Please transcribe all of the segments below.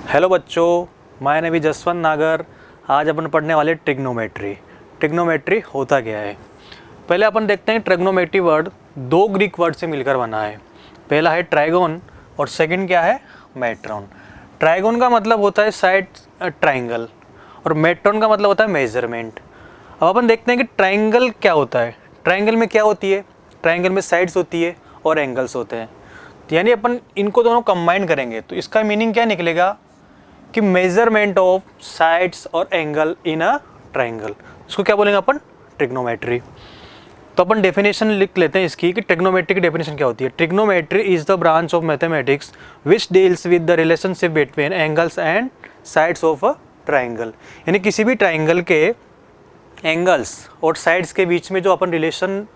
Hello बच्चों, मैं navy Jaswant नागर। आज अपन पढ़ने वाले ट्रिग्नोमेट्री। ट्रिग्नोमेट्री होता क्या है, पहले अपन देखते हैं। ट्रिग्नोमेट्री वर्ड दो ग्रीक वर्ड से मिलकर बना है। पहला है ट्राइगोन और सेकंड क्या है, मेट्रॉन। ट्राइगोन का मतलब होता है साइड ट्राइंगल और मेट्रॉन का मतलब होता है मेजरमेंट। अब अपन देखते हैं कि ट्राइंगल क्या होता है। ट्राइंगल में क्या होती है, ट्राइंगल में साइड्स होती है और एंगल्स होते हैं। यानी अपन इनको दोनों कंबाइन करेंगे तो इसका मीनिंग क्या निकलेगा कि मेजरमेंट ऑफ साइड्स और एंगल इन अ ट्राइंगल, इसको क्या बोलेंगे अपन, ट्रिग्नोमेट्री। तो अपन डेफिनेशन लिख लेते हैं इसकी कि ट्रिग्नोमेट्री की डेफिनेशन क्या होती है। Trigonometry is the branch of mathematics which deals with the relationship between angles and sides of a triangle. यानी किसी भी ट्राइंगल के एंगल्स और साइड्स के बीच में जो अपन रिलेशन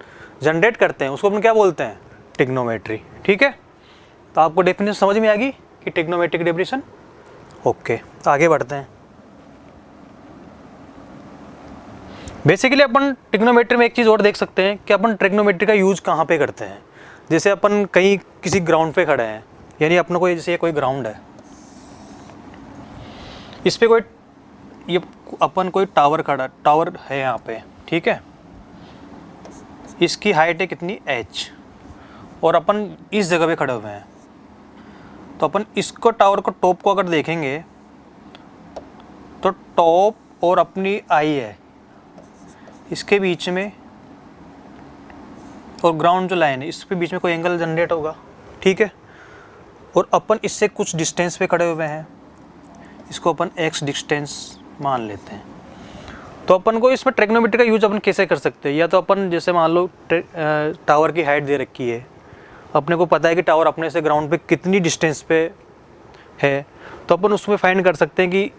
जनरेट करते हैं उसको अपन क्या बोलते हैं, ट्रिग्नोमेट्री। ठीक है, तो आपको डेफिनेशन समझ में आ गई कि ट्रिग्नोमेट्री की डेफिनेशन। ओके, आगे बढ़ते हैं। बेसिकली अपन ट्रिग्नोमेट्री में एक चीज़ और देख सकते हैं कि अपन ट्रिग्नोमेट्री का यूज कहाँ पे करते हैं। जैसे अपन कहीं किसी ग्राउंड पे खड़े हैं, यानी अपना कोई जैसे कोई ग्राउंड है, इस पे कोई ये अपन कोई टावर है यहाँ पे, ठीक है। इसकी हाइट है कितनी, h, और अपन इस जगह पे खड़े हुए हैं। तो अपन इसको टावर को टॉप को अगर देखेंगे तो टॉप और अपनी आई है इसके बीच में, और ग्राउंड जो लाइन है इसके बीच में कोई एंगल जनरेट होगा, ठीक है। और अपन इससे कुछ डिस्टेंस पे खड़े हुए हैं, इसको अपन x डिस्टेंस मान लेते हैं। तो अपन को इसमें ट्रिग्नोमेट्री का यूज अपन कैसे कर सकते हैं। या तो अपन जैसे मान लो टावर की हाइट दे रखी है, अपने को पता है कि टावर अपने से ग्राउंड पे कितनी डिस्टेंस पे है, तो अपन उसमें फाइंड कर सकते हैं कि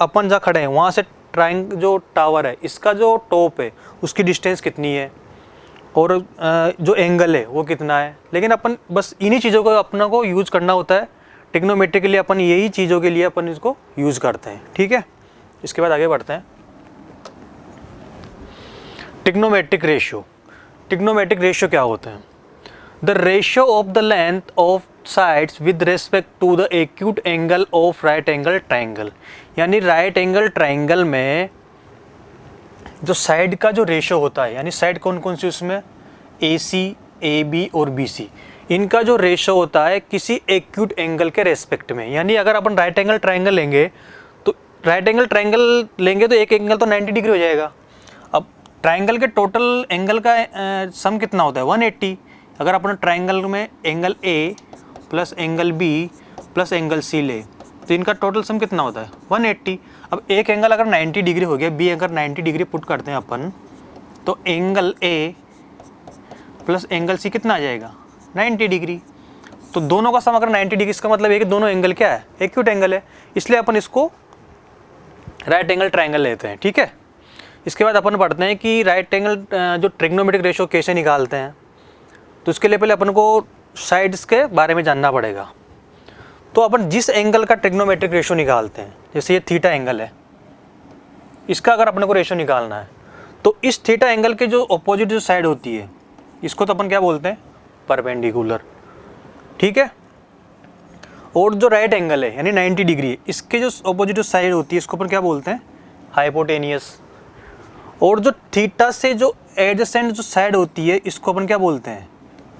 अपन जहाँ खड़े हैं वहाँ से जो टावर है इसका जो टॉप है उसकी डिस्टेंस कितनी है और जो एंगल है वो कितना है। लेकिन अपन बस इन्हीं चीज़ों को अपना को यूज़ करना होता है ट्रिग्नोमेट्री के लिए। अपन यही चीज़ों के लिए अपन इसको यूज़ करते हैं, ठीक है। इसके बाद आगे बढ़ते हैं। Trigonometric ratio. ट्रिग्नोमेट्रिक रेशियो क्या होते हैं, the ratio of the length of sides with respect to the acute angle of right angle triangle. यानी राइट एंगल ट्राइंगल में जो साइड का जो रेशियो होता है, यानी साइड कौन कौन सी उसमें, AC, AB और BC, इनका जो रेशियो होता है किसी एक्यूट एंगल के रेस्पेक्ट में। यानी अगर अपन राइट एंगल ट्राइंगल लेंगे तो तो एक एंगल तो 90 डिग्री हो जाएगा। अब ट्राइंगल के टोटल एंगल का सम कितना होता है, 180। अगर अपन ट्राइंगल में angle A plus angle B plus angle C ले तो इनका टोटल सम कितना होता है, 180। अब एक एंगल अगर 90 डिग्री हो गया, B अगर 90 डिग्री पुट करते हैं अपन, तो angle A plus angle C कितना आ जाएगा, 90 डिग्री। तो दोनों का सम अगर 90 डिग्री, इसका मतलब है कि दोनों एंगल क्या है, एक्यूट एंगल है, इसलिए अपन इसको राइट एंगल ट्राइंगल लेते हैं, ठीक है। इसके बाद अपन पढ़ते हैं कि राइट एंगल जो ट्रिग्नोमेट्रिक रेशियो कैसे निकालते हैं। तो इसके लिए पहले अपन को साइड्स के बारे में जानना पड़ेगा। तो अपन जिस एंगल का ट्रिग्नोमेट्रिक रेशियो निकालते हैं, जैसे ये थीटा एंगल है, इसका अगर अपने को रेशियो निकालना है तो इस थीटा एंगल के जो अपोजिट जो साइड होती है इसको तो अपन क्या बोलते हैं, परपेंडिकुलर, ठीक है। और जो राइट एंगल है यानी 90 डिग्री, इसके जो अपोजिट जो साइड होती है इसको अपन क्या बोलते हैं, हाइपोटेनियस। और जो थीटा से जो एडजेसेंट जो साइड होती है इसको अपन क्या बोलते हैं,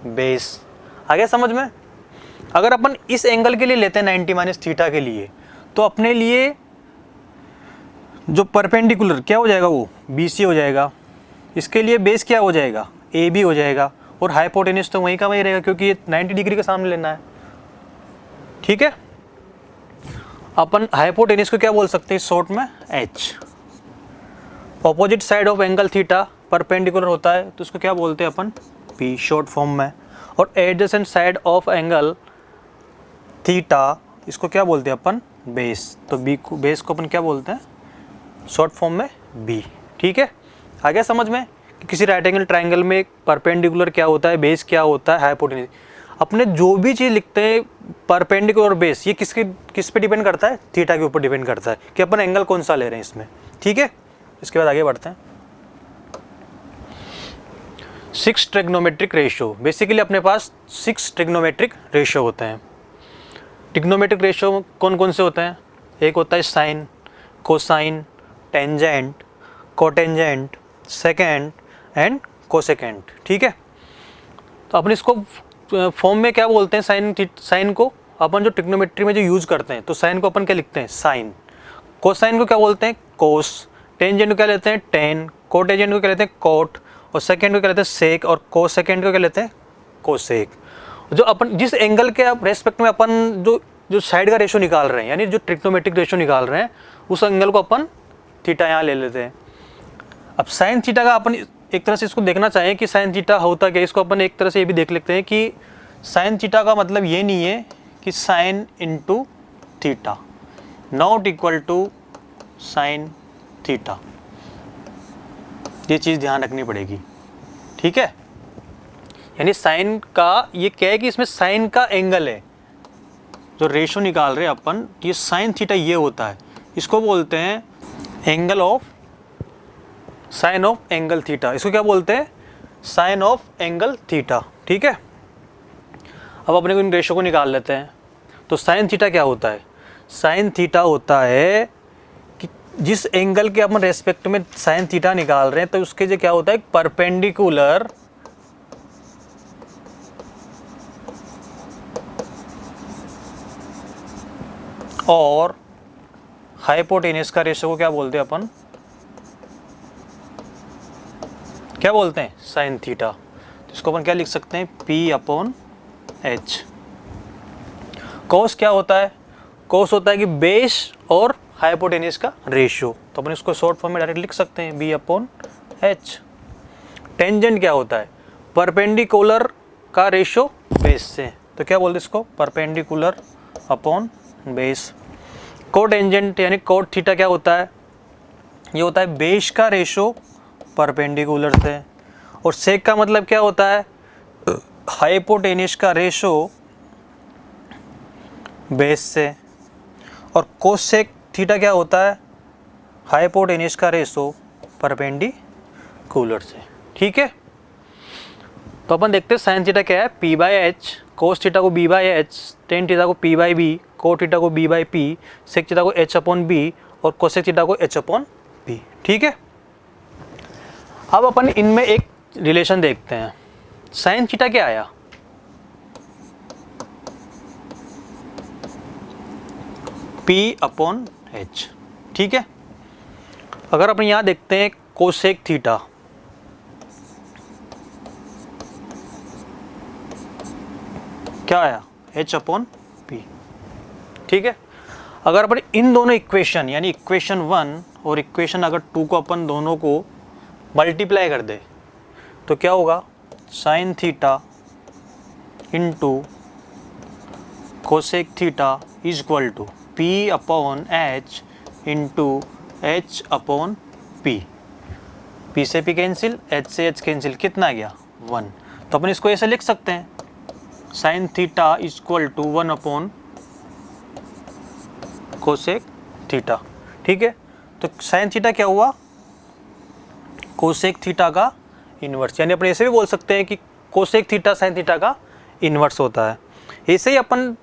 बेस। आ गया समझ में। अगर अपन इस एंगल के लिए लेते हैं 90 माइनस थीटा के लिए, तो अपने लिए जो परपेंडिकुलर क्या हो जाएगा, वो BC हो जाएगा। इसके लिए बेस क्या हो जाएगा, AB हो जाएगा। और हाइपोटेनियस तो वहीं का वहीं रहेगा क्योंकि ये 90 डिग्री के सामने लेना है, ठीक है। अपन हाइपोटेनियस को क्या बोल सकते हैं शॉर्ट में, H। Opposite side of angle theta perpendicular होता है तो उसको क्या बोलते हैं अपन, P शॉर्ट फॉर्म में। और adjacent side of angle theta, इसको क्या बोलते हैं अपन, बेस। तो बेस को अपन क्या बोलते हैं शॉर्ट फॉर्म में, B, ठीक है। आ गया समझ में कि किसी राइट एंगल ट्राइंगल में परपेंडिकुलर क्या होता है, बेस क्या होता है, हाइपोटेन्यूज। अपने जो भी चीज़ लिखते हैं परपेंडिकुलर और बेस, ये किस पे डिपेंड करता है, थीटा के ऊपर डिपेंड करता है कि अपन एंगल कौन सा ले रहे हैं इसमें, ठीक है। इसके बाद आगे बढ़ते हैं। 6 ट्रिग्नोमेट्रिक रेशियो। बेसिकली अपने पास 6 ट्रिग्नोमेट्रिक रेशियो होते हैं। ट्रिग्नोमेट्रिक रेशियो कौन कौन से होते हैं? एक होता है sine, cosine, tangent, cotangent, second and cosecant, ठीक है। तो अपन इसको फॉर्म में क्या बोलते हैं? साइन को अपन जो ट्रिग्नोमेट्री में जो यूज़ करते हैं, तो साइन को अपन क्या लिखते हैं? साइन। कोसाइन को क्या बोलते हैं? कोस। टेंजेंट को क्या लेते हैं? टेन। कोटेंजेंट को क्या लेते हैं? कोट। और सेकेंड को क्या लेते हैं? सेक। और कोसेकेंट को क्या लेते हैं? कोसेक। जो अपन जिस एंगल के रेस्पेक्ट में अपन जो साइड का रेशो निकाल रहे हैं, यानी जो ट्रिग्नोमेट्रिक रेशो निकाल रहे हैं, उस एंगल को अपन थीटा यहाँ ले लेते हैं। अब साइन थीटा का अपन एक तरह से इसको देखना चाहें कि साइन थीटा होता क्या, इसको अपन एक तरह से ये भी देख लेते हैं कि साइन थीटा का मतलब ये नहीं है कि sine into theta not equal to sine theta, ये चीज़ ध्यान रखनी पड़ेगी, ठीक है। यानी साइन का ये क्या है कि इसमें साइन का एंगल है, जो रेशो निकाल रहे हैं अपन, ये साइन थीटा ये होता है, इसको बोलते हैं angle of sine of angle theta. इसको क्या बोलते हैं? साइन ऑफ एंगल थीटा, ठीक है। अब अपने को इन रेशो को निकाल लेते हैं। तो साइन थीटा क्या होता है? साइन थीटा होता है कि जिस एंगल के अपन रेस्पेक्ट में साइन थीटा निकाल रहे हैं, तो उसके जो क्या होता है? परपेंडिकुलर और हाइपोटेनस का रेशो को क्या बोलते हैं अपन? क्या बोलते हैं? Sine theta. तो इसको अपन क्या लिख सकते हैं? P upon H। कोस क्या होता है? कोस होता है कि बेस और हाइपोटेनस का रेशियो, तो अपन इसको शॉर्ट फॉर्म में डायरेक्ट लिख सकते हैं B अपॉन H। टेंजेंट क्या होता है? परपेंडिकुलर का रेशियो बेस से, तो क्या बोलते हैं इसको? Perpendicular upon base. कोटेंजेंट यानी कोट थीटा क्या होता है? ये होता है बेस का रेशो परपेंडिकुलर से। और सेक का मतलब क्या होता है? हाइपोटेनस का रेशो बेस से। और कोसेक थीटा क्या होता है? हाइपोटेनस का रेशो परपेंडिकुलर से, ठीक है। तो अपन देखते हैं साइन थीटा क्या है? P by H. Cos theta को B by H, tan theta को P by B, cot theta को B by P, sec theta को H अपॉन बी और कोसेक थीटा को H अपॉन बी, ठीक है। अब अपन इनमें एक रिलेशन देखते हैं। साइन थीटा क्या आया? P अपॉन H, ठीक है। अगर अपन यहाँ देखते हैं कोसेक थीटा, क्या आया? H अपॉन P, ठीक है। अगर अपन इन दोनों इक्वेशन यानी इक्वेशन 1 और इक्वेशन अगर 2 को अपन दोनों को मल्टीप्लाई कर दे, तो क्या होगा? Sine theta into cosec theta is equal to P upon H into H upon P। P से P कैंसिल, H से H कैंसिल, कितना आ गया? 1। तो अपन इसको ऐसे लिख सकते हैं, sine theta is equal to 1 upon cosec theta, ठीक है। तो साइन थीटा क्या हुआ? कोसेक थीटा का इन्वर्स, यानी अपन ऐसे भी बोल सकते हैं कि कोसेक थीटा साइन थीटा का इन्वर्स होता है। ऐसे ही अपन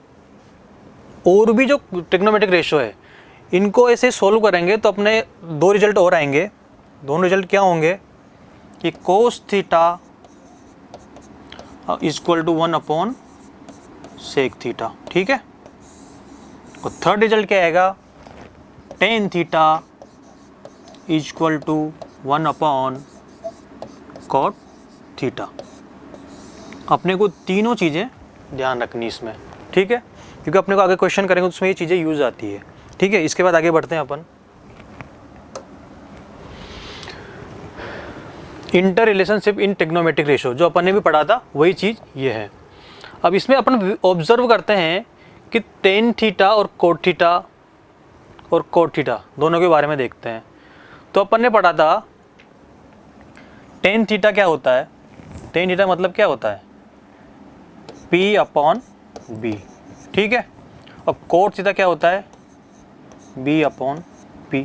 और भी जो ट्रिग्नोमेट्रिक रेशो है, इनको ऐसे सोल्व करेंगे तो अपने दो रिजल्ट और आएंगे। दोनों रिजल्ट क्या होंगे कि cos theta is equal to 1 upon sec theta, ठीक है। और थर्ड रिजल्ट क्या आएगा? Tan theta is equal to 1 upon cot theta. अपने को तीनों चीज़ें ध्यान रखनी इसमें, ठीक है, क्योंकि अपने को आगे क्वेश्चन करेंगे उसमें ये चीज़ें यूज आती है, ठीक है। इसके बाद आगे बढ़ते हैं अपन। Inter relationship in trigonometric ratio, जो अपन ने भी पढ़ा था वही चीज़ ये है। अब इसमें अपन ऑब्जर्व करते हैं कि टेन थीटा और कोट थीटा दोनों के बारे में देखते हैं। तो अपन ने पढ़ा था टेन थीटा क्या होता है? टेन थीटा मतलब क्या होता है? P अपॉन बी, ठीक है। और कोट थीटा क्या होता है? B upon P.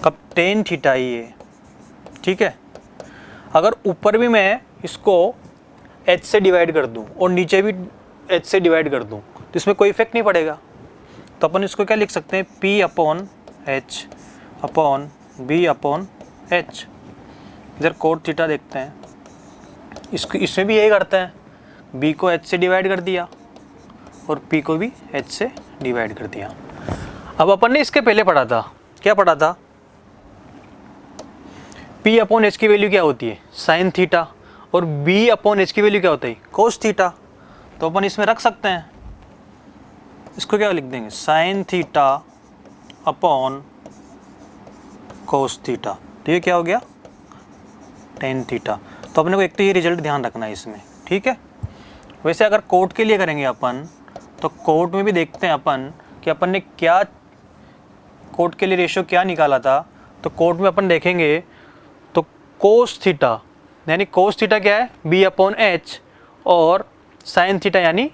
कब टेन थीटा ही है, ठीक है। अगर ऊपर भी मैं इसको H से डिवाइड कर दूं और नीचे भी H से डिवाइड कर दूं, तो तो इसमें कोई इफेक्ट नहीं पड़ेगा। तो अपन इसको क्या लिख सकते हैं, P upon H upon B upon H। इधर कोट थीटा देखते हैं, इसको इसमें भी यही करते हैं, B को H से डिवाइड कर दिया और P को भी H से डिवाइड कर दिया। अब अपन ने इसके पहले पढ़ा था, क्या पढ़ा था, P अपॉन H की वैल्यू क्या होती है, साइन थीटा, और B अपॉन H की वैल्यू क्या होता है, कोस थीटा। तो अपन इसमें रख सकते हैं, इसको क्या लिख देंगे, sign theta upon cos theta. तो ये क्या हो गया, टेन थीटा। तो अपने को एक तो ये रिजल्ट ध्यान रखना है इसमें, ठीक है। वैसे अगर कोट के लिए करेंगे अपन, तो कोट में भी देखते हैं अपन कि अपन ने क्या कोट के लिए रेशियो क्या निकाला था। तो कोट में अपन देखेंगे तो कोस थीटा यानी कोस थीटा क्या है, B अपॉन H, और साइन थीटा यानी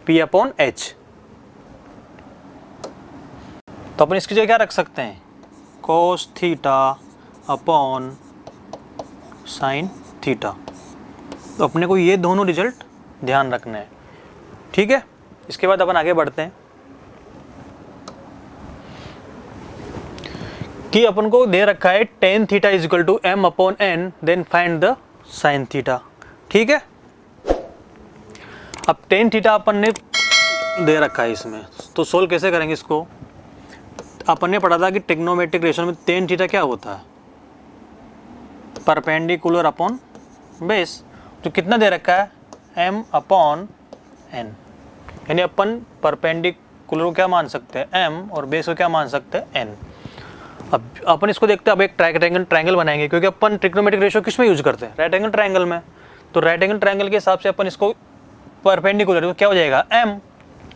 P अपॉन H। तो अपन इसकी जगह क्या रख सकते हैं, cos theta upon sine theta. तो अपने को ये दोनों रिजल्ट ध्यान रखना है, ठीक है। इसके बाद अपन आगे बढ़ते हैं कि अपन को दे रखा है tan theta is equal to M upon N, then find the sine theta, ठीक है। अब टेन थीटा अपन ने दे रखा है इसमें, तो सोल्व कैसे करेंगे इसको। अपन ने पढ़ा था कि ट्रिग्नोमेट्रिक रेशियो में टेन थीटा क्या होता है, परपेंडिकुलर अपॉन बेस। तो कितना दे रखा है, M अपॉन N, यानी अपन परपेंडिकुलर को क्या मान सकते हैं, M, और बेस को क्या मान सकते हैं, N। अब अपन इसको देखते हैं, अब एक ट्रायंगल बनाएंगे, क्योंकि अपन ट्रिग्नोमेट्रिक रेशियो किस में यूज करते हैं, राइट एंगल ट्रायंगल में। तो राइट एंगल ट्रायंगल के हिसाब से अपन इसको परपेंडिकुलर क्या हो जाएगा, M,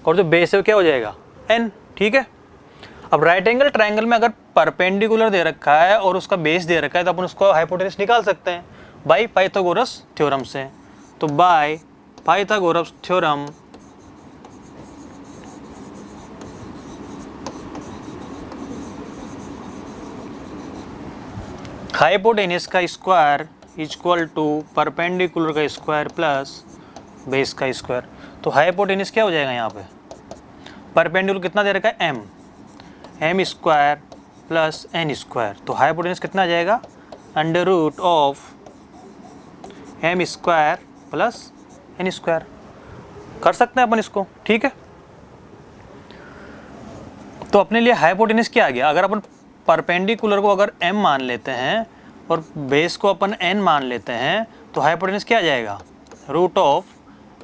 और जो बेस है वो क्या हो जाएगा, N, ठीक है। अब राइट एंगल ट्रायंगल में अगर परपेंडिकुलर दे रखा है और उसका बेस दे रखा है, तो अपन उसको हाइपोटेनस निकाल सकते हैं बाय पाइथागोरस थ्योरम से। तो बाय पाइथागोरस थ्योरम हाइपोटेनस का स्क्वायर इक्वल टू परपेंडिकुलर का स्क्वायर प्लस बेस का स्क्वायर। तो हाइपोटेनस क्या हो जाएगा यहाँ पे, परपेंडिकुलर कितना दे रखा है, M square plus N square. तो हाइपोटेनस कितना आ जाएगा, under root of M square plus N square. कर सकते हैं अपन इसको, ठीक है। तो अपने लिए हाइपोटेनस क्या आ गया, अगर अपन परपेंडिकुलर को अगर M मान लेते हैं और बेस को अपन N मान लेते हैं, तो हाइपोटेनस क्या आ जाएगा, root of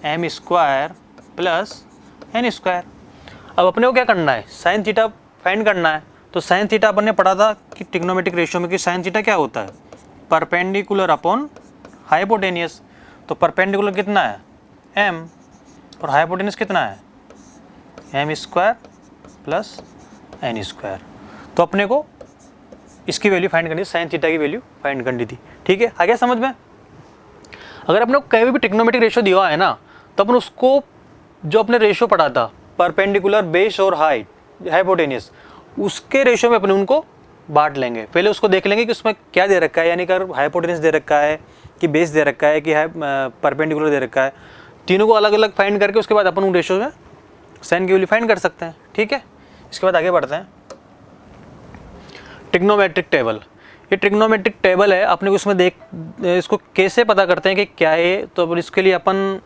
M square plus N square. अब अपने को क्या करना है, साइन थीटा फाइंड करना है। तो साइन थीटा अपन ने पढ़ा था कि ट्रिग्नोमेट्रिक रेशियो में कि साइन थीटा क्या होता है, परपेंडिकुलर अपॉन हाइपोटेनियस। तो परपेंडिकुलर कितना है, M, और हाइपोटेनस कितना है, M square plus N square. तो अपने को इसकी वैल्यू फाइंड करनी थी, साइन थीटा की वैल्यू फाइंड करनी थी, ठीक है। आगे समझ में, अगर अपने को कहीं भी ट्रिग्नोमेट्रिक रेशियो दिया है ना, तो अपन उसको जो अपने रेशियो पढ़ा था परपेंडिकुलर, बेस और हाइट, हाइपोटेनियस, उसके रेशियो में अपने उनको बांट लेंगे। पहले उसको देख लेंगे कि उसमें क्या दे रखा है, यानी कि हाइपोटेनस दे रखा है कि बेस दे रखा है कि परपेंडिकुलर दे रखा है। तीनों को अलग अलग फाइंड करके उसके बाद अपन उन रेशियो में साइन की वैल्यू फाइंड कर सकते हैं, ठीक है। इसके बाद आगे बढ़ते हैं, ट्रिग्नोमेट्रिक टेबल। ये ट्रिग्नोमेट्रिक टेबल है, अपने को इसमें इसको कैसे पता करते हैं कि क्या है। तो इसके लिए अपन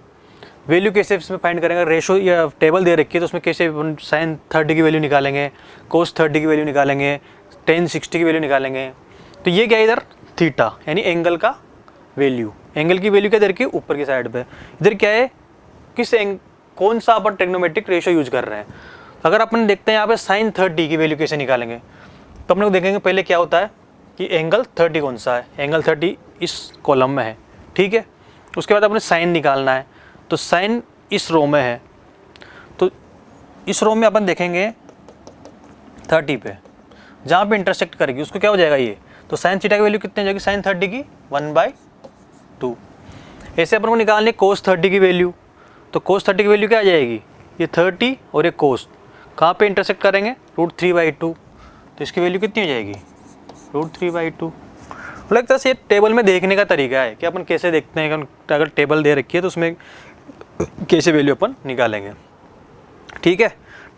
वैल्यू कैसे इसमें फाइंड करेंगे, रेशो या टेबल दे रखी है तो उसमें कैसे साइन 30 की वैल्यू निकालेंगे, कोस 30 की वैल्यू निकालेंगे, टेन 60 की वैल्यू निकालेंगे। तो ये क्या है, इधर थीटा यानी एंगल का वैल्यू, एंगल की वैल्यू क्या दे रखी है, ऊपर की साइड पे। इधर क्या है, कौन सा अपन ट्रिग्नोमेट्रिक रेशियो यूज कर रहे हैं। अगर अपन देखते हैं यहाँ पे साइन 30 की वैल्यू कैसे निकालेंगे, तो अपने को देखेंगे पहले क्या होता है कि एंगल 30 कौन सा है, एंगल 30 इस कॉलम में है, ठीक है। उसके बाद अपने साइन निकालना है, तो साइन इस रो में है, तो इस रो में अपन देखेंगे 30 पे, जहाँ पे इंटरसेक्ट करेगी उसको क्या हो जाएगा ये, तो साइन थीटा की वैल्यू कितनी हो जाएगी, साइन 30 की 1/2। ऐसे अपन को निकालनी है कोस 30 की वैल्यू, तो कोस 30 की वैल्यू क्या आ जाएगी, ये 30 और ये कोस कहाँ पे इंटरसेक्ट करेंगे, √3/2। तो इसकी वैल्यू कितनी हो जाएगी, √3/2। मतलब एक तरह से ये टेबल में देखने का तरीका है कि अपन कैसे देखते हैं कि अगर टेबल दे रखी है तो उसमें कैसे वैल्यू अपन निकालेंगे। ठीक है।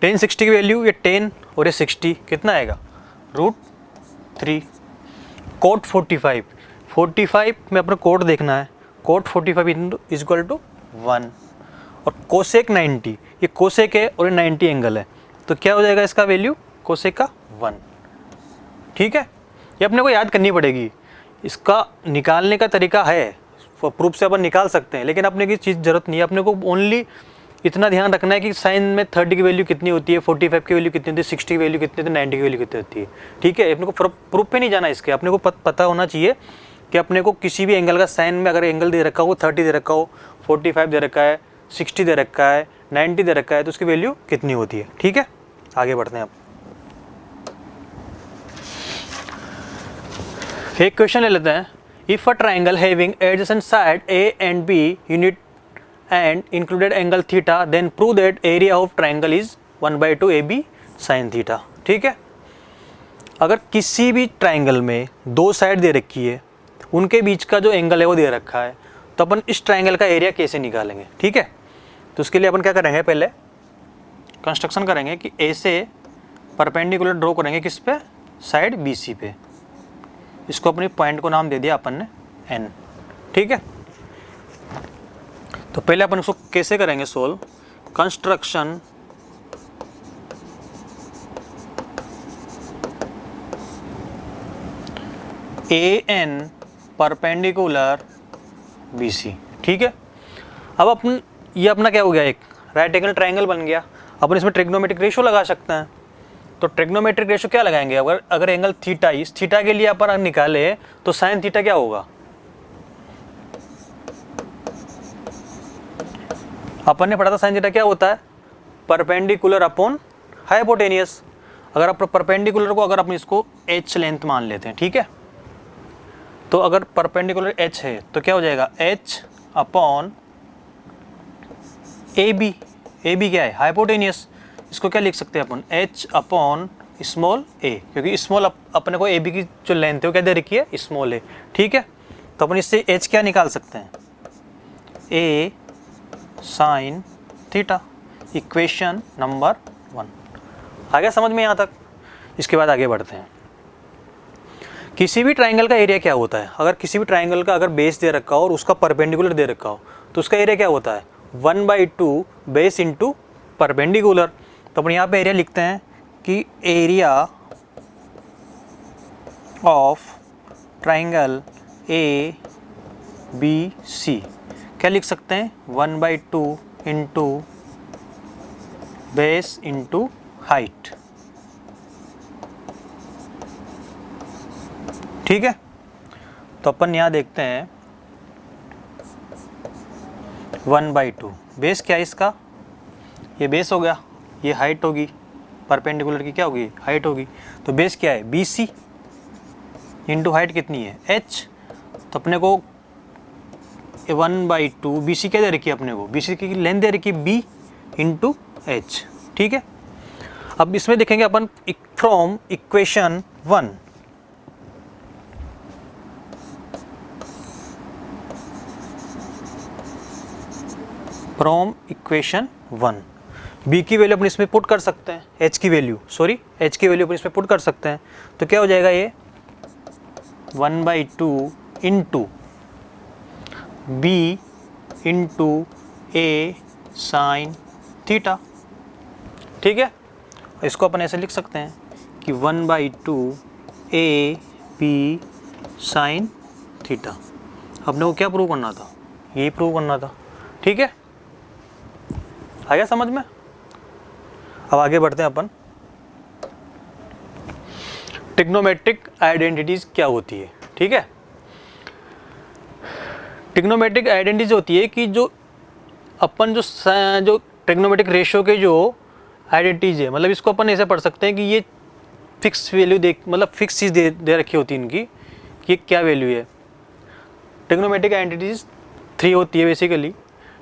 टेन 60 की वैल्यू, ये 10 और ये 60 कितना आएगा, √3। कोट 45 में अपना कोट देखना है, कोट 45 इज इक्वल टू 1। और कोसेक 90, ये कोसेक है और ये 90 एंगल है, तो क्या हो जाएगा इसका वैल्यू, कोसेक का 1। ठीक है, ये अपने को याद करनी पड़ेगी। इसका निकालने का तरीका है, प्रूफ से अपन निकाल सकते हैं, लेकिन अपने की चीज़ जरूरत नहीं है। अपने को ओनली इतना ध्यान रखना है कि साइन में 30 की वैल्यू कितनी होती है, 45 की वैल्यू कितनी होती है, 60 की वैल्यू कितनी होती है, 90 की वैल्यू कितनी होती है। ठीक है, अपने को प्रूफ पे नहीं जाना इसके, अपने को पता होना चाहिए कि अपने को किसी भी एंगल का साइन में अगर एंगल दे रखा हो, 30 दे रखा हो, 45 दे रखा है, 60 दे रखा है, 90 दे रखा है, तो उसकी वैल्यू कितनी होती है। ठीक है, आगे बढ़ते हैं। अब एक क्वेश्चन ले लेते हैं। If a triangle having adjacent side A and B unit and included angle theta, then prove that area of triangle is 1/2 AB sin theta। ठीक है, अगर किसी भी ट्राइंगल में दो साइड दे रखी है, उनके बीच का जो एंगल है वो दे रखा है, तो अपन इस ट्राइंगल का एरिया कैसे निकालेंगे। ठीक है, तो उसके लिए अपन क्या करेंगे, पहले कंस्ट्रक्शन करेंगे कि ए से परपेंडिकुलर ड्रॉ करेंगे किस पे, साइड BC पे। इसको अपनी पॉइंट को नाम दे दिया अपन ने N। ठीक है, तो पहले अपन उसको कैसे करेंगे solve, construction AN perpendicular BC। ठीक है, अब अपन ये अपना क्या हो गया, एक राइट एंगल ट्राइंगल बन गया। अपन इसमें ट्रिग्नोमेट्रिक रेशियो लगा सकते हैं, तो ट्रिग्नोमेट्रिक रेशियो क्या लगाएंगे, अगर एंगल थीटा, इस थीटा के लिए अपन निकाले तो साइन थीटा क्या होगा, अपन ने पढ़ा था साइन थीटा क्या होता है, परपेंडिकुलर अपॉन हाइपोटेनियस। अगर आप परपेंडिकुलर को अगर अपन इसको h लेंथ मान लेते हैं, ठीक है, तो अगर परपेंडिकुलर h है तो क्या हो जाएगा, h अपॉन AB। AB क्या है, हाइपोटेनियस। इसको क्या लिख सकते हैं अपन, h अपॉन स्मॉल a, क्योंकि स्मॉल अपने को AB की जो लेंथ है वो क्या दे रखी है, स्मॉल a। ठीक है, तो अपन इससे h क्या निकाल सकते हैं, a sine theta, equation number 1। आ गया समझ में यहाँ तक। इसके बाद आगे बढ़ते हैं। किसी भी ट्राइंगल का एरिया क्या होता है, अगर किसी भी ट्राइंगल का अगर बेस दे रखा हो और उसका परपेंडिकुलर दे रखा हो, तो उसका एरिया क्या होता है, 1/2 बेस इंटू परपेंडिकुलर। तो अपन यहाँ पे एरिया लिखते हैं कि एरिया ऑफ ट्राइंगल ABC क्या लिख सकते हैं, 1/2 इंटू बेस इंटू हाइट। ठीक है, तो अपन यहाँ देखते हैं 1/2 बेस क्या है इसका, ये बेस हो गया, ये हाइट होगी, परपेंडिकुलर की क्या होगी, हाइट होगी। तो बेस क्या है, BC इंटू हाइट कितनी है, H। तो अपने को 1/2 BC क्या दे रखी है अपने को, BC की लेंथ दे रखी है B इंटू H। ठीक है, अब इसमें देखेंगे अपन from equation 1। From equation 1 B की वैल्यू अपन इसमें पुट कर सकते हैं, H की वैल्यू अपन इसमें पुट कर सकते हैं। तो क्या हो जाएगा, ये 1/2 into B into A sign theta. ठीक है, इसको अपन ऐसे लिख सकते हैं कि 1/2 AB साइन थीटा। अपने को क्या प्रूव करना था, यही प्रूव करना था। ठीक है, आ गया समझ में। अब आगे बढ़ते हैं अपन, ट्रिग्नोमेट्रिक आइडेंटिटीज क्या होती है। ठीक है, ट्रिग्नोमेट्रिक आइडेंटिटीज होती है कि जो अपन जो ट्रिग्नोमेट्रिक रेशियो के जो आइडेंटिटीज है, मतलब इसको अपन ऐसे पढ़ सकते हैं कि ये फिक्स वैल्यू मतलब फिक्स चीज़ दे रखी होती है इनकी कि क्या वैल्यू है। ट्रिग्नोमेट्रिक आइडेंटिटीज 3 होती है basically,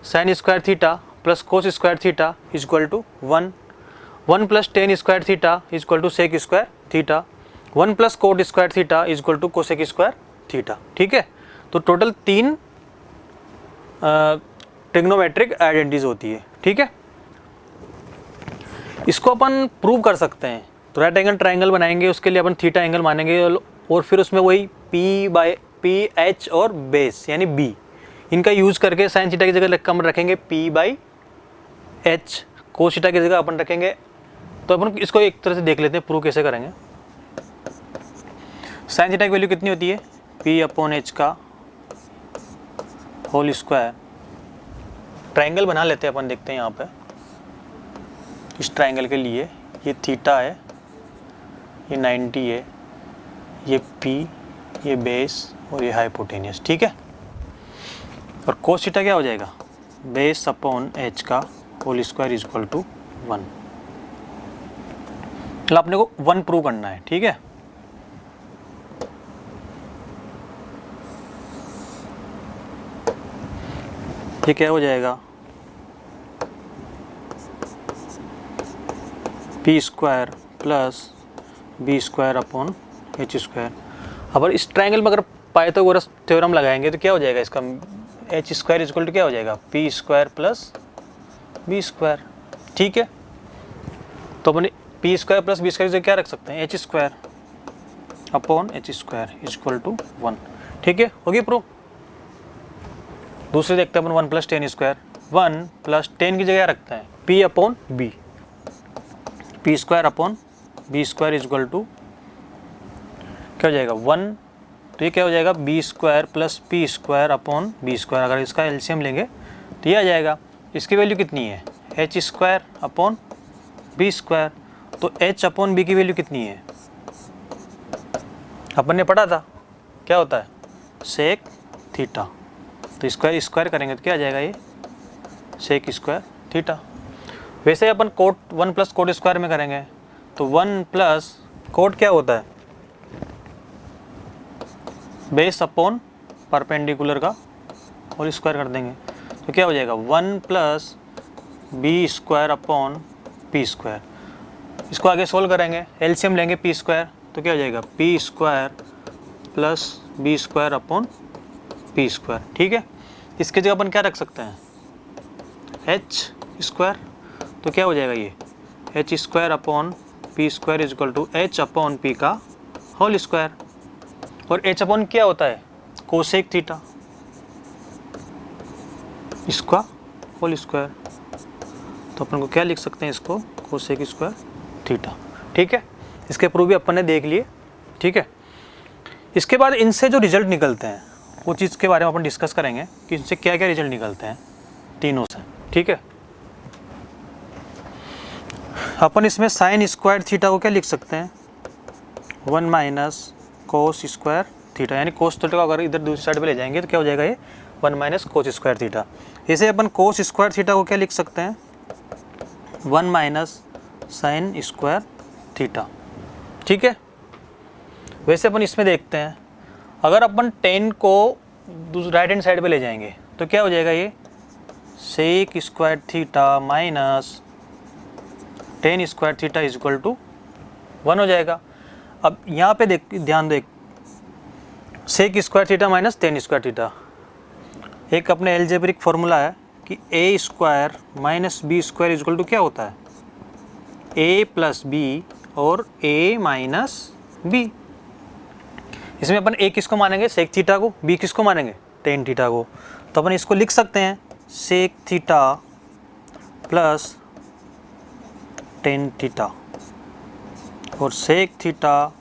sine square theta plus cos square theta is equal to 1, 1 plus tan square theta is equal to sec square theta, 1 plus cot square theta is equal to cosec square theta. ठीक है, तो total 3 trigonometric identities होती है। ठीक है, इसको अपन prove कर सकते हैं। तो राइट एंगल ट्राइंगल बनाएंगे, उसके लिए अपन थीटा एंगल मानेंगे और फिर उसमें वही पी एच और बेस यानी बी, इनका यूज़ करके साइन थीटा की जगह हम रखेंगे P/H, कोस थीटा की जगह अपन रखेंगे। तो अपन इसको एक तरह से देख लेते हैं प्रूव कैसे करेंगे। साइन थीटा की वैल्यू कितनी होती है, P/H का होल स्क्वायर। ट्राइंगल बना लेते हैं अपन, देखते हैं यहाँ पे इस ट्राइंगल के लिए ये थीटा है, ये 90 है, ये P, ये बेस और ये हाइपोटेनियस, ठीक है। और कोस थीटा क्या हो जाएगा, बेस अपॉन एच का whole square is equal to 1। मतलब अपने को 1 प्रूव करना है, ठीक है। ये क्या हो जाएगा, P square plus B square upon H square. अब इस ट्राइंगल में अगर पाइथागोरस थ्योरम लगाएंगे तो क्या हो जाएगा इसका, एच स्क्वायर इक्वल टू क्या हो जाएगा, P square plus B square, ठीक है। तो अपन P square plus B square से क्या रख सकते हैं, H square upon H square equal to 1, ठीक है, होगी प्रूव। दूसरे देखते हैं अपन 1 + 10 स्क्वायर, 1 + 10 की जगह रखते हैं P upon B, P square upon B square equal to क्या हो जाएगा 1। तो ये क्या हो जाएगा, B square plus P square upon B square. अगर इसका एलसीएम लेंगे तो ये आ जाएगा, इसकी वैल्यू कितनी है, H square upon B square. तो एच अपॉन बी की वैल्यू कितनी है, अपन ने पढ़ा था क्या होता है, सेक थीटा। तो स्क्वायर स्क्वायर करेंगे तो क्या आ जाएगा, ये सेक स्क्वायर थीटा। वैसे अपन कोट 1 + कोट स्क्वायर में करेंगे तो 1 + कोट क्या होता है, बेस अपॉन परपेंडिकुलर का होल स्क्वायर कर देंगे तो क्या हो जाएगा 1 + B square upon P square. इसको आगे सोल्व करेंगे, एलसीएम लेंगे पी स्क्वायर तो क्या हो जाएगा, P square plus B square upon P square, ठीक है। इसके जगह अपन क्या रख सकते हैं, एच स्क्वायर। तो क्या हो जाएगा ये, H square upon P square equal to H upon P का होल स्क्वायर। और एच अपॉन क्या होता है, कोसेक थीटा, इसका होल स्क्वायर। तो अपन को क्या लिख सकते हैं इसको, कोसेक स्क्वायर थीटा, ठीक है। इसके प्रूफ भी अपन ने देख लिए, ठीक है। इसके बाद इनसे जो रिजल्ट निकलते हैं वो चीज़ के बारे में अपन डिस्कस करेंगे कि इनसे क्या क्या रिजल्ट निकलते हैं तीनों से, ठीक है। अपन इसमें साइन स्क्वायर थीटा को क्या लिख सकते हैं, 1 - कोस स्क्वायर थीटा, यानी कोस थीटा को अगर इधर दूसरी साइड पे ले जाएंगे तो क्या हो जाएगा ये 1 - कोस स्क्वायर थीटा। इसे अपन कोस स्क्वायर थीटा को क्या लिख सकते हैं, 1 - साइन स्क्वायर थीटा, ठीक है। वैसे अपन इसमें देखते हैं, अगर अपन 10 को राइट हैंड साइड पे ले जाएंगे तो क्या हो जाएगा, ये sec square theta minus 10 square theta equal to 1 हो जाएगा। अब यहाँ पे देख, ध्यान दो, sec square theta minus 10 square theta, एक अपने एल्जेब्रिक फॉर्मूला है कि A square minus B square equal to क्या होता है, ए प्लस बी और ए माइनस बी। इसमें अपन ए किसको मानेंगे, सेक थीटा को, बी किसको मानेंगे, टेन थीटा को। तो अपन इसको लिख सकते हैं sec theta plus tan theta और sec theta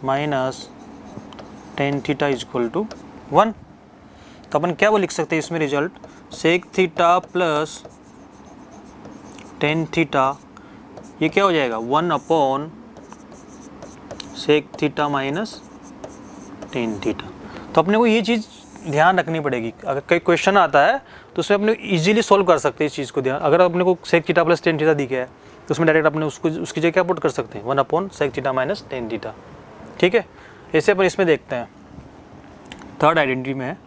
minus tan theta equal to 1। तो अपन क्या वो लिख सकते हैं इसमें result, sec theta plus tan theta, ये क्या हो जाएगा 1 upon sec theta minus tan theta. तो अपने को ये चीज़ ध्यान रखनी पड़ेगी, अगर कोई क्वेश्चन आता है तो उसमें अपने इजीली सोल्व कर सकते हैं इस चीज़ को। ध्यान, अगर अपने को sec theta plus tan theta दिखा है तो उसमें डायरेक्ट अपने उसकी जगह क्या पुट कर सकते हैं, 1 upon sec theta minus tan theta, ठीक है। ऐसे अपन इसमें देखते हैं थर्ड आइडेंटिटी में है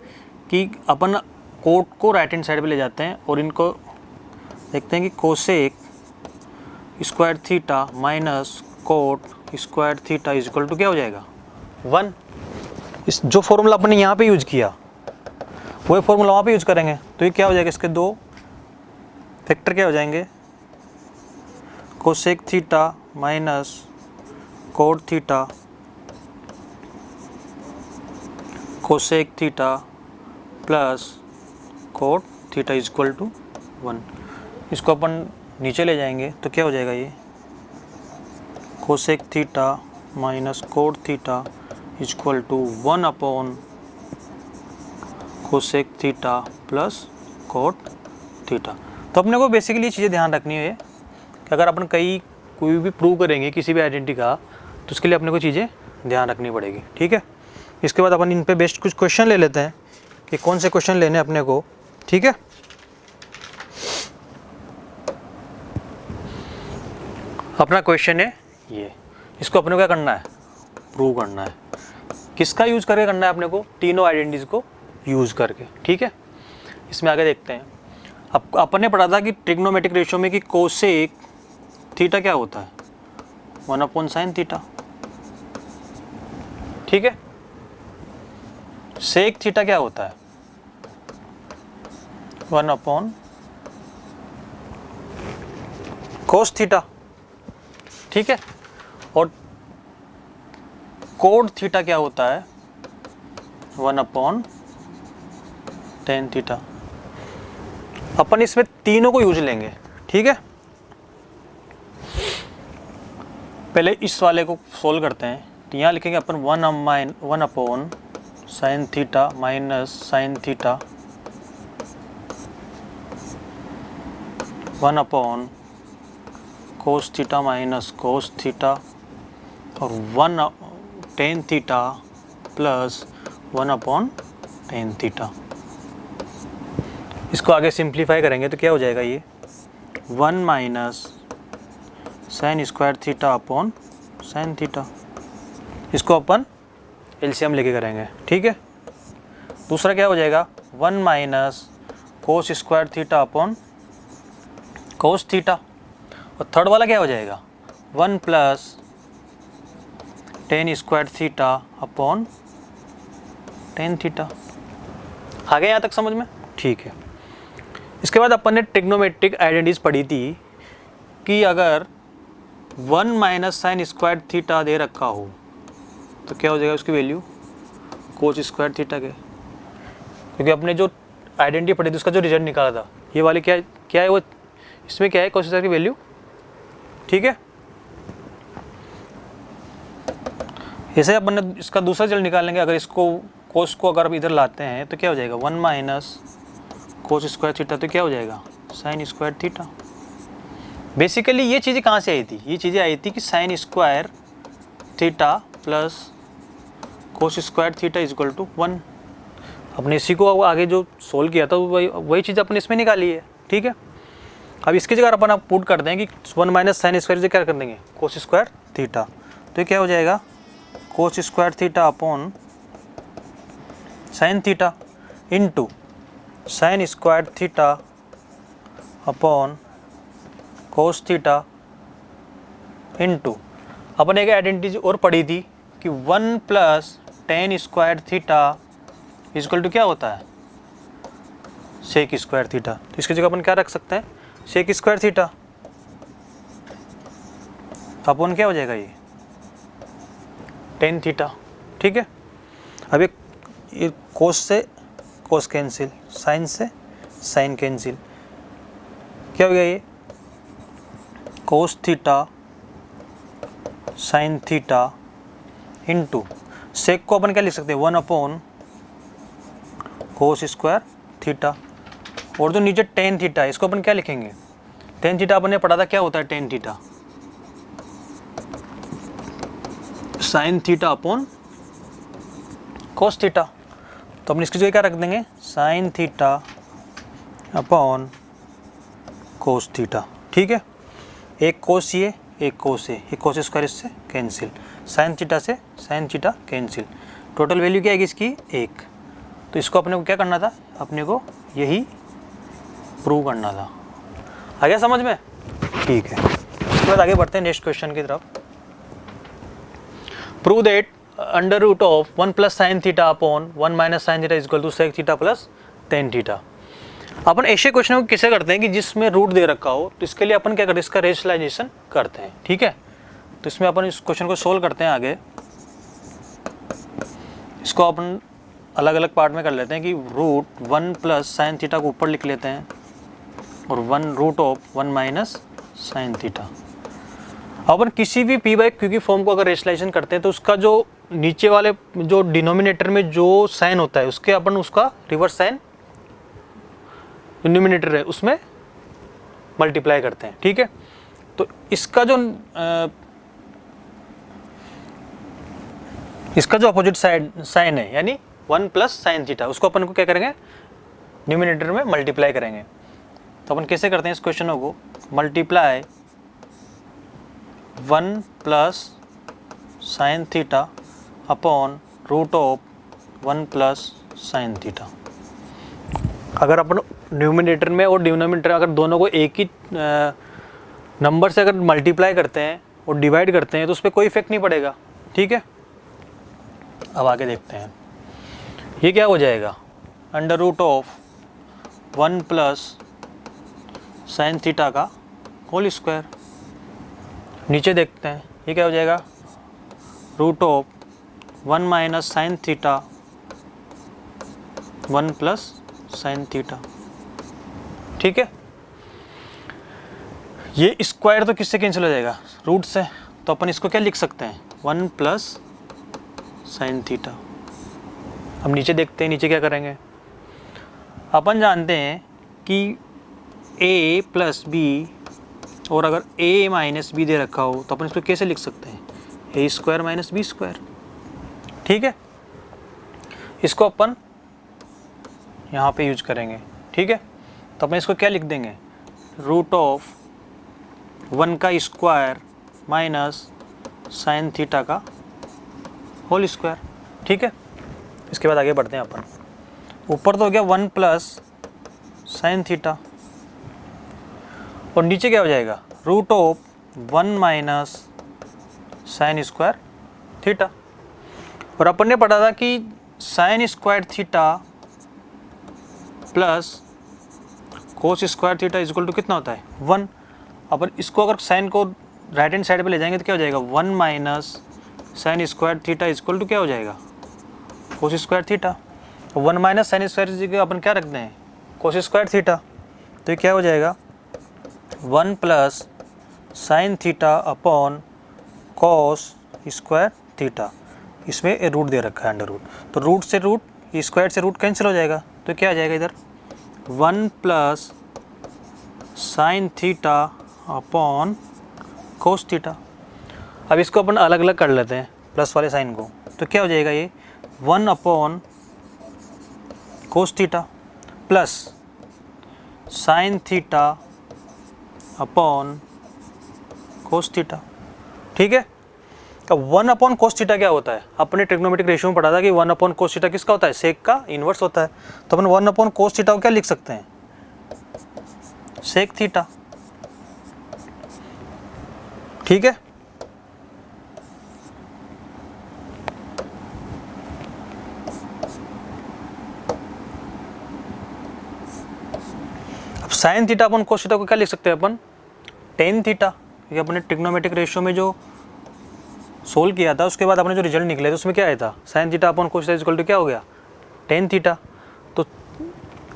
कि अपन कोट को राइट हैंड साइड पे ले जाते हैं और इनको देखते हैं कि cosec square theta minus cot square theta equal to क्या हो जाएगा 1। इस जो फॉर्मूला अपन ने यहाँ पे यूज किया वही फॉर्मूला वहाँ पे यूज करेंगे तो ये क्या हो जाएगा, इसके दो फैक्टर क्या हो जाएंगे, cosec theta minus cot theta cosec theta plus cot theta is equal to 1। इसको अपन नीचे ले जाएंगे तो क्या हो जाएगा, ये cosec theta minus cot theta is equal to 1 upon cosec theta plus cot theta. तो अपने को बेसिकली ये चीज़ें ध्यान रखनी है कि अगर अपन कोई भी प्रूव करेंगे किसी भी आइडेंटिटी का, तो उसके लिए अपने को चीज़ें ध्यान रखनी पड़ेगी, ठीक है। इसके बाद अपन इन पे बेस्ड कुछ क्वेश्चन ले लेते हैं कि कौन से क्वेश्चन लेने अपने को, ठीक है। अपना क्वेश्चन है ये, इसको अपने को क्या करना है, प्रूव करना है। किसका यूज़ करके करना है अपने को, तीनों आइडेंटिटीज को यूज़ करके, ठीक है। इसमें आगे देखते हैं। अब अपन ने पढ़ा था कि ट्रिग्नोमेट्रिक रेशियो में कि कोसेक थीटा क्या होता है, 1 अपॉन साइन थीटा, ठीक है। सेक थीटा क्या होता है, 1 अपॉन कोस थीटा, ठीक है। और कोड थीटा क्या होता है, 1 अपॉन टेन थीटा। अपन इसमें तीनों को यूज लेंगे, ठीक है। पहले इस वाले को सोल्व करते हैं। तो यहाँ लिखेंगे अपन 1 upon sine theta minus sine theta 1 upon cos theta minus cos theta और 1 tan theta plus 1 upon tan theta. इसको आगे सिंप्लीफाई करेंगे तो क्या हो जाएगा, ये 1 minus sine square theta upon sine theta. इसको अपन एलसीएम लेके करेंगे, ठीक है। दूसरा क्या हो जाएगा, 1 minus cos square theta upon cos theta. और थर्ड वाला क्या हो जाएगा, 1 plus tan square theta upon tan theta. आ गया यहाँ तक समझ में, ठीक है। इसके बाद अपन ने ट्रिग्नोमेट्रिक आइडेंटिटीज पढ़ी थी कि अगर 1 माइनस साइन स्क्वायर थीटा दे रखा हो तो क्या हो जाएगा उसकी वैल्यू, कोस स्क्वायर थीटा के। क्योंकि अपने जो आइडेंटिटी पढ़ी थी उसका जो रिजल्ट निकाला था, ये वाली क्या है वो, इसमें क्या है कोस स्क्वायर की वैल्यू, ठीक है। ऐसे अपन ने इसका दूसरा रिजल्ट निकालेंगे। अगर इसको कोस को अगर इधर लाते हैं तो क्या हो जाएगा, 1 माइनस कोस स्क्वायर थीटा, तो क्या हो जाएगा साइन स्क्वायर थीटा। बेसिकली ये चीज़ें कहाँ से आई थी, ये चीज़ें आई थी कि sine square theta plus cos square theta is equal to 1। अपने इसी को आगे जो सोल्व किया था वही चीज़ अपने इसमें निकाली है, ठीक है। अब इसकी जगह अपन आप पुट कर दें कि 1 माइनस साइन स्क्वायर से क्या कर देंगे, कोस स्क्वायर थीटा। तो क्या हो जाएगा, cos square theta upon sine theta into sine square theta upon cos theta into अपन एक आइडेंटिटी और पढ़ी थी कि 1 plus tan square theta equal to क्या होता है, सेक स्क्वायर थीटा। तो इसकी जगह अपन क्या रख सकते हैं, सेक स्क्वायर थीटा अपॉन क्या हो जाएगा, ये टेन थीटा, ठीक है। अब ये कोस से कोस कैंसिल, साइन से साइन कैंसिल, क्या हो गया, ये cos theta sine theta into sec को अपन क्या लिख सकते हैं, 1 अपॉन कोस स्क्वायर थीटा। और जो नीचे टेन थीटा है इसको अपन क्या लिखेंगे, टेन थीटा अपन ने पढ़ा था क्या होता है, tan theta sine theta upon cos theta. तो अपन इसकी जगह क्या रख देंगे, sign theta upon cos theta, ठीक है। एक कोस ये, एक कोस ये कोस स्क्वायर इससे कैंसिल, साइन थीटा से sine theta cancel, total value क्या आएगी इसकी, 1। तो इसको अपने को क्या करना था, अपने को यही प्रूव करना था। आ गया समझ में, ठीक है। उसके बाद आगे बढ़ते हैं नेक्स्ट क्वेश्चन की तरफ। Prove that under root of 1 plus sine theta upon 1 minus sine theta is equal to sec theta plus tan theta. अपन ऐसे क्वेश्चन को किसे करते हैं कि जिसमें रूट दे रखा हो, तो इसके लिए अपन क्या करते हैं, इसका रेशनलाइजेशन करते हैं। ठीक है, तो इसमें अपन इस क्वेश्चन को सोल्व करते हैं आगे। इसको अपन अलग अलग पार्ट में कर लेते हैं कि रूट 1 प्लस साइन थीटा को ऊपर लिख लेते हैं और 1 root of 1 minus sine theta. अपन किसी भी पी बाई क्यू की फॉर्म को अगर रेशनलाइजेशन करते हैं तो उसका जो नीचे वाले जो डिनोमिनेटर में जो साइन होता है उसके अपन उसका रिवर्स साइन न्यूमिनेटर है उसमें मल्टीप्लाई करते हैं। ठीक है, तो इसका जो अपोजिट साइन है यानी 1 प्लस साइन थीटा, उसको अपन को क्या करेंगे, न्यूमिनेटर में मल्टीप्लाई करेंगे। तो अपन कैसे करते हैं इस क्वेश्चन को, multiply 1 plus sine theta upon root of 1 plus sine theta. अगर अपन न्यूमिनेटर में और डिनोमिनेटर अगर दोनों को एक ही नंबर से अगर मल्टीप्लाई करते हैं और डिवाइड करते हैं तो उस पर कोई इफेक्ट नहीं पड़ेगा। ठीक है, अब आगे देखते हैं ये क्या हो जाएगा, under root of 1 plus sine theta का होल स्क्वायर। नीचे देखते हैं ये क्या हो जाएगा, root of 1 minus sine theta 1 plus sine theta. ठीक है, ये स्क्वायर तो किससे कैंसिल हो जाएगा, रूट से, तो अपन इसको क्या लिख सकते हैं, 1 प्लस साइन थीटा। अब नीचे देखते हैं, नीचे क्या करेंगे, अपन जानते हैं कि a प्लस बी और अगर a माइनस बी दे रखा हो तो अपन इसको कैसे लिख सकते हैं, a square minus B square. ठीक है, इसको अपन यहाँ पे यूज करेंगे। ठीक है, तो अपन इसको क्या लिख देंगे, रूट ऑफ 1 का स्क्वायर माइनस साइन थीटा का होल स्क्वायर। ठीक है, इसके बाद आगे बढ़ते हैं अपन। ऊपर तो हो गया 1 प्लस साइन थीटा और नीचे क्या हो जाएगा, root of 1 minus sine square theta. और अपन ने पढ़ा था कि sine square theta plus cos square theta is equal to कितना होता है, 1। अपन इसको अगर साइन को राइट हैंड साइड पे ले जाएंगे तो क्या हो जाएगा, 1 minus sine square theta is equal to क्या हो जाएगा, cos square theta. 1 minus sine square की जगह अपन क्या रखते हैं, कोस स्क्वायर थीटा। तो ये क्या हो जाएगा, 1 plus sine theta upon cos square theta. इसमें रूट दे रखा है अंडर रूट, तो रूट से रूट, स्क्वायर से रूट कैंसिल हो जाएगा, तो क्या आ जाएगा इधर 1 plus sine theta upon cos theta. अब इसको अपन अलग अलग कर लेते हैं प्लस वाले साइन को, तो क्या हो जाएगा ये 1 upon cos theta plus sine theta upon cos theta. ठीक है, अब 1 अपॉन कोस थीटा क्या होता है, अपने ट्रिग्नोमेट्रिक रेशियो में पढ़ा था कि 1 अपॉन कोस थीटा किसका होता है, सेक का इन्वर्स होता है। तो अपन 1 अपॉन कोस थीटा को क्या लिख सकते हैं, सेक थीटा। ठीक है, अब sign theta upon cos theta को क्या लिख सकते हैं अपन, टेन थीटा, क्योंकि अपने ट्रिग्नोमेट्रिक रेशियो में जो सोल्व किया था उसके बाद अपने जो रिजल्ट निकले थे उसमें क्या आया था, sine theta upon cos theta equal to क्या हो गया, टेन थीटा। तो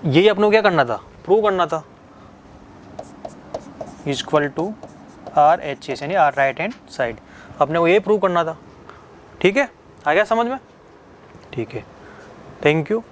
यही अपने को क्या करना था, प्रूव करना था, equal to R H S यानी आर राइट हैंड साइड, अपने को ये प्रूव करना था। ठीक है, आ गया समझ में। ठीक है, थैंक यू।